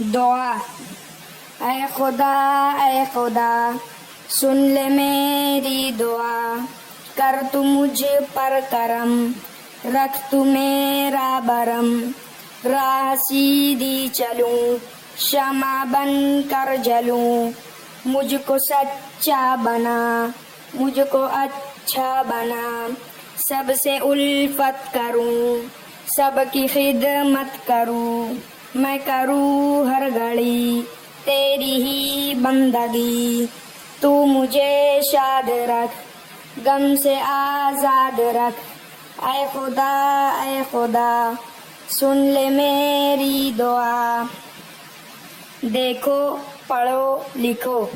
दुआ। ऐ खुदा सुन ले मेरी दुआ, कर तू मुझ पर करम, रख तू मेरा बरम। राह सीधी चलूं, शमा बन कर जलूं, मुझको सच्चा बना, मुझको अच्छा बना। सबसे उल्फत करूं, सबकी खिदमत करूं, मैं करूं हर घड़ी तेरी ही बंदगी। तू मुझे शाद रख, गम से आजाद रख। ऐ खुदा सुन ले मेरी दुआ। देखो, पढ़ो, लिखो।